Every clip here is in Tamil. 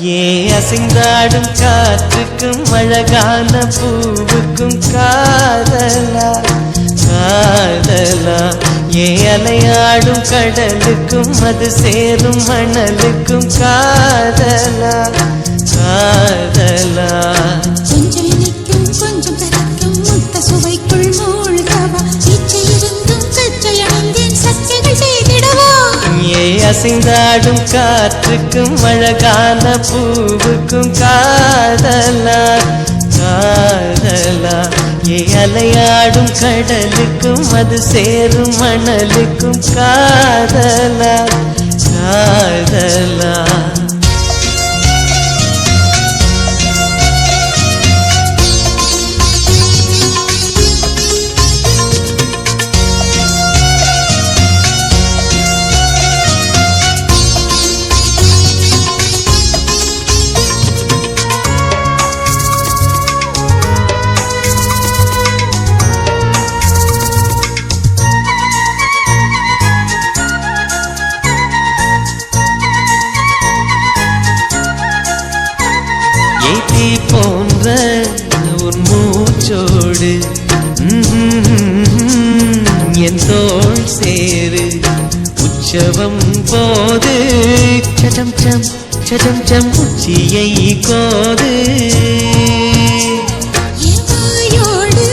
ஏ அசைந்தாடும் காற்றுக்கும் அழகான பூவுக்கும் காதலா காதலா ஏ அலையாடும் கடலுக்கும் அது சேரும் மணலுக்கும் காதலா காதலா கொஞ்சம் இனிக்கும் கொஞ்சம் கரைக்கும் முத்த சுவைக்குள் மூழ்கவா இச்சை இருந்தும் சச்சை அடைந்தேன் சச்சைகள் செய்திடவா ஏ அசைந்தாடும் காற்றுக்கும் அழகான பூவுக்கும் காதலா காதலா ஏ அலையாடும் கடலுக்கும் அது சேரும் மணலுக்கும் காதலா காதலா ஏத்தி போன்ற உன் மூச்சோடு என் தோள் சேரு உற்சவம் போது சடம் சம் சடம் சம் உச்சியை கோது வாயோடு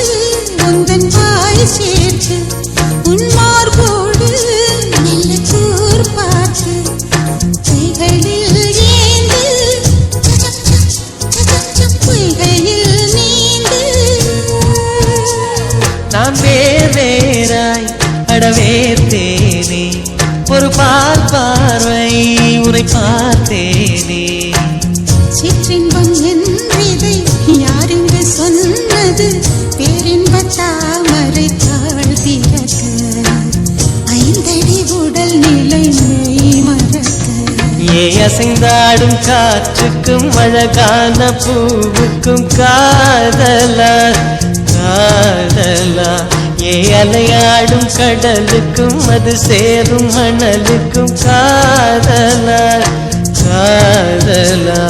உந்தன் வாய் சேர்த்து உன் மார்போடு மெல்ல கூர் பார்த்து கைகளில் ஏந்து கைகளில் நீந்து நான் வேறாய் அடவேத்தேனே ஒரு பார்வை உரை பார்த்தேனே சிற்றின்பம் என்றதை யாரென்று சொன்னது பேரின்ப தாமரை தாழ் திறக்க ஐந்தடி உடல் நிலை மெய் மறக்க ஏ அசைந்தாடும் காற்றுக்கும் அழகான பூவுக்கும் காதலா காதலா ஏ அலையாடும் கடலுக்கும் அது சேரும் மணலுக்கும் காதலா காதலா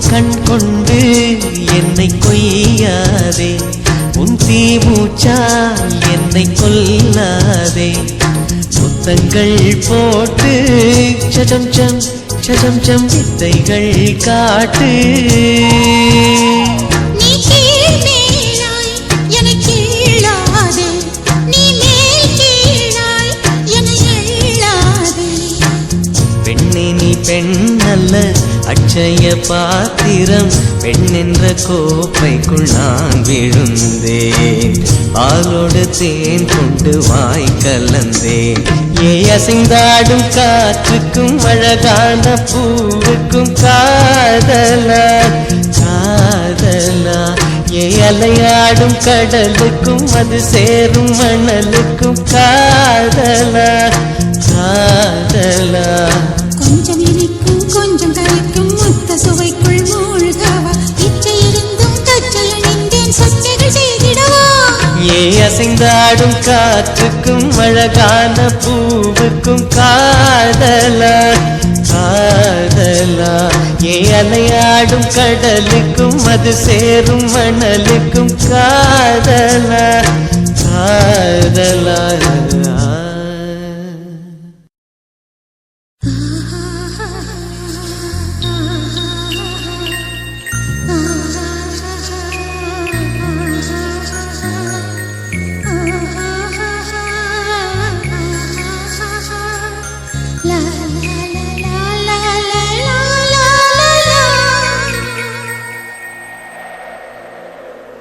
கண் கொண்டு என்னை கொய்யாதே உன் தீமூச்சா என்னை கொல்லாதே முத்தங்கள் போட்டு சஜம் சம் சஜம் சம் வித்தைகள் காட்டு நீ கீழ் மேலாய் என கீழாதே நீ மேல் கீழாய் என எள்ளாதே பெண்ணே நீ பெண்ணல்ல அட்சய பாத்திரம் பெண் என்ற கோப்பைக்குள் நான் விழுந்தேன் பாலோடு தேன் கொண்டு வாய் கலந்தேன் ஏ அசைந்தாடும் காற்றுக்கும் அழகான பூவுக்கும் காதலா காதலா ஏ அலையாடும் கடலுக்கும் அது சேரும் மணலுக்கும் காதலா காதலா கொஞ்சம் இனிக்கும் கொஞ்சம் கரைக்கும் முத்த சுவைக்குள் மூழ்கவா இச்சை இருந்தும் கச்சை அணிந்தேன் சச்சைகள் செய்திடவா ஏ அசைந்தாடும் காற்றுக்கும் அழகான பூவுக்கும் காதலா காதலா ஏ அலையாடும் கடலுக்கும் அது சேரும் மணலுக்கும் காதலா காதலா